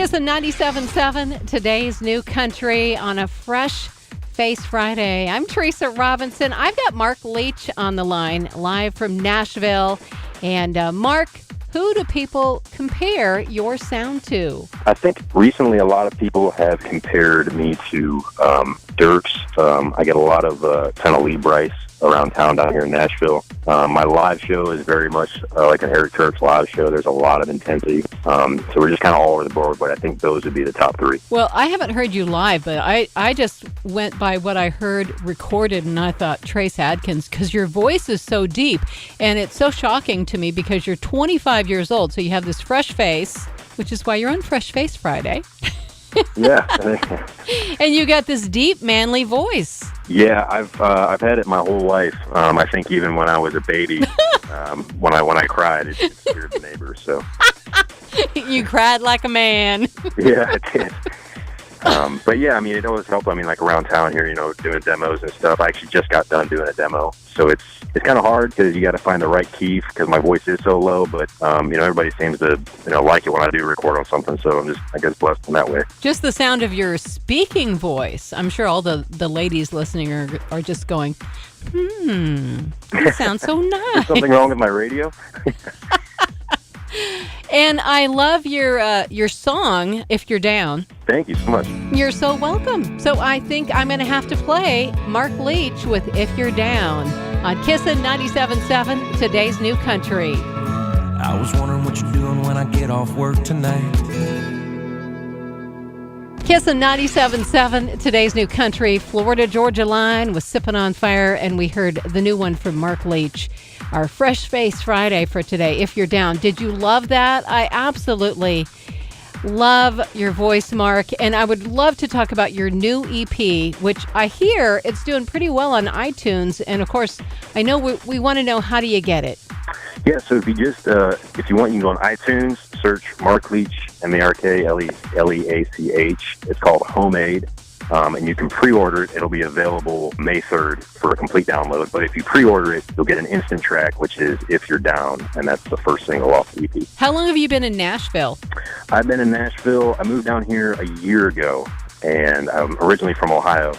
Kissin 97.7, today's new country on a fresh Face Friday. I'm Tresa Robinson. I've got Mark Leach on the line, live from Nashville. And Mark, who do people compare your sound to? I think recently a lot of people have compared me to Dirks. I get a lot of kind of Lee Bryce around town down here in Nashville. My live show is very much like an Eric Church live show. There's a lot of intensity. So we're just kind of all over the board, but I think those would be the top three. Well, I haven't heard you live, but I just went by what I heard recorded, and I thought Trace Adkins, because your voice is so deep, and it's so shocking to me because you're 25 years old, so you have this fresh face, which is why you're on Fresh Face Friday. Yeah. And you got this deep, manly voice. Yeah, I've had it my whole life. I think even when I was a baby, when I cried, it scared the neighbors. So you cried like a man. Yeah, I did. But yeah, I mean, it always helped. I mean, like around town here, doing demos and stuff. I actually just got done doing a demo, so it's kind of hard because you got to find the right key because my voice is so low. But everybody seems to like it when I do record on something. So I'm just, I guess, blessed in that way. Just the sound of your speaking voice. I'm sure all the ladies listening are just going, that sounds so nice. Is something wrong with my radio? And I love your song, If You're Down. Thank you so much. You're so welcome. So I think I'm going to have to play Mark Leach with If You're Down on Kissin 97.7, today's new country. I was wondering what you're doing when I get off work tonight. Kissin 97.7, today's new country. Florida-Georgia line was Sippin' on Fire, and we heard the new one from Mark Leach. Our Fresh Face Friday for today, If You're Down. Did you love that? I absolutely love your voice, Mark. And I would love to talk about your new EP, which I hear it's doing pretty well on iTunes. And, of course, I know we want to know, how do you get it? Yeah, so if you just, if you want, you can go on iTunes, search Mark Leach, M-A-R-K-L-E-A-C-H. It's called Homemade. And you can pre-order it. It'll be available May 3rd for a complete download. But if you pre-order it, you'll get an instant track, which is If You're Down, and that's the first single off the EP. How long have you been in Nashville? I've been in Nashville. I moved down here a year ago, and I'm originally from Ohio.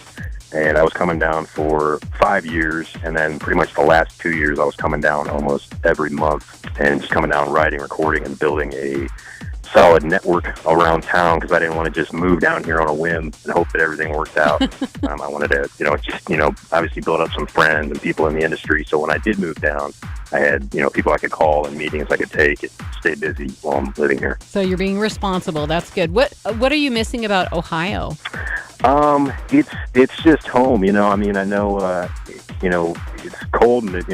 And I was coming down for 5 years, and then pretty much the last 2 years I was coming down almost every month and just coming down, writing, recording, and building a solid network around town because I didn't want to just move down here on a whim and hope that everything worked out. I wanted to, obviously build up some friends and people in the industry. So when I did move down, I had, people I could call and meetings I could take and stay busy while I'm living here. So you're being responsible. That's good. What are you missing about Ohio? It's just home, I mean, I know, it's cold and,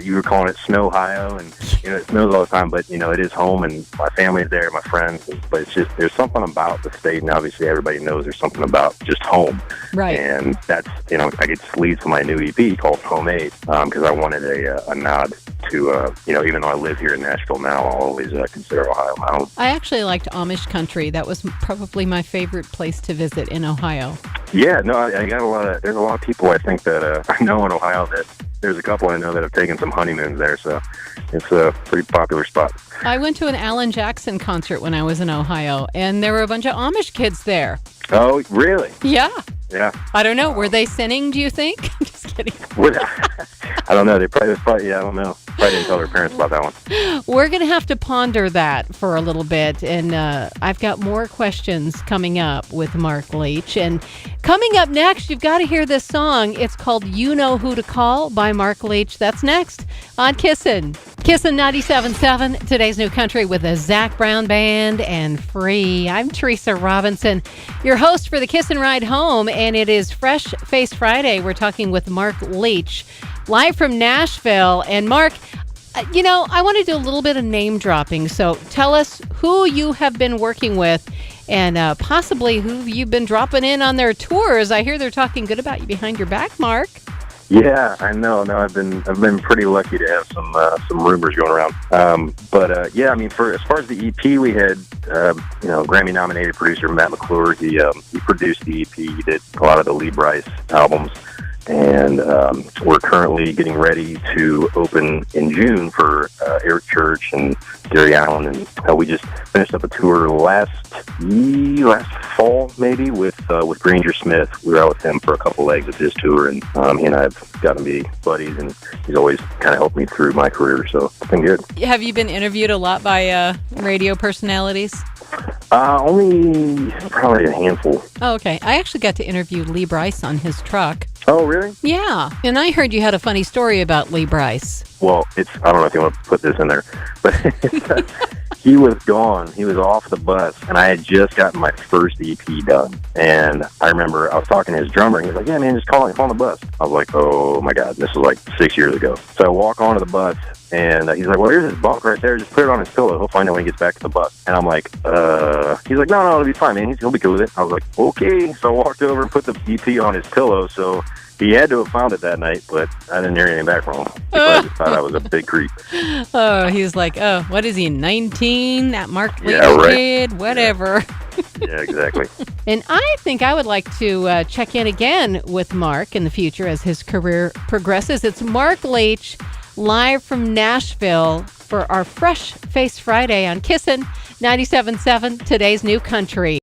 you were calling it Snow-Ohio and, it snows all the time, but, it is home and my family's there, my friends, but it's just, there's something about the state and obviously everybody knows there's something about just home. Right. And that's, I get to lead for my new EP called Homemade, because I wanted a nod to, even though I live here in Nashville now, I'll always consider Ohio my home. I actually liked Amish country. That was probably my favorite place to visit in Ohio. Yeah, no, I got there's a lot of people I think that I know in Ohio that there's a couple I know that have taken some honeymoons there, so it's a pretty popular spot. I went to an Alan Jackson concert when I was in Ohio, and there were a bunch of Amish kids there. Oh, really? Yeah. Yeah. I don't know. Were they sinning, do you think? Just kidding. I don't know. They probably, I don't know. Probably didn't tell their parents about that one. We're going to have to ponder that for a little bit, and I've got more questions coming up with Mark Leach. And coming up next, you've got to hear this song. It's called You Know Who to Call by Mark Leach. That's next on Kissin. Kissin 97.7, today's new country with the Zac Brown Band and Free. I'm Tresa Robinson, your host for the Kissin Ride Home, and it is Fresh Face Friday. We're talking with Mark Leach, live from Nashville. And Mark, I want to do a little bit of name dropping. So tell us who you have been working with and possibly who you've been dropping in on their tours. I hear they're talking good about you behind your back, Mark. Yeah, I know. No, I've been pretty lucky to have some rumors going around. Yeah, I mean, as far as the EP, we had Grammy nominated producer Matt McClure. He produced the EP. He did a lot of the Lee Bryce albums. and we're currently getting ready to open in June for Eric Church and Gary Allen, and we just finished up a tour last fall, maybe, with Granger Smith. We were out with him for a couple legs of his tour, and he and I have gotten to be buddies, and he's always kind of helped me through my career, so it's been good. Have you been interviewed a lot by radio personalities? Only probably a handful. Oh, okay. I actually got to interview Lee Brice on his truck. Oh, really? Yeah. And I heard you had a funny story about Lee Brice. Well, I don't know if you want to put this in there, but he was gone. He was off the bus, and I had just gotten my first EP done. And I remember I was talking to his drummer, and he was like, yeah, man, just call on the bus. I was like, oh, my God, this was like 6 years ago. So I walk onto the bus, and he's like, well, here's his bunk right there. Just put it on his pillow. He'll find it when he gets back to the bus. And I'm like, he's like, no, it'll be fine, man. He'll be cool with it. I was like, okay. So I walked over and put the EP on his pillow, so he had to have found it that night, but I didn't hear anything back from him. I just thought I was a big creep. Oh, he was like, oh, what is he, 19? That Mark Leach kid? Whatever. Yeah, exactly. And I think I would like to check in again with Mark in the future as his career progresses. It's Mark Leach live from Nashville for our Fresh Face Friday on Kissin 97.7, today's new country.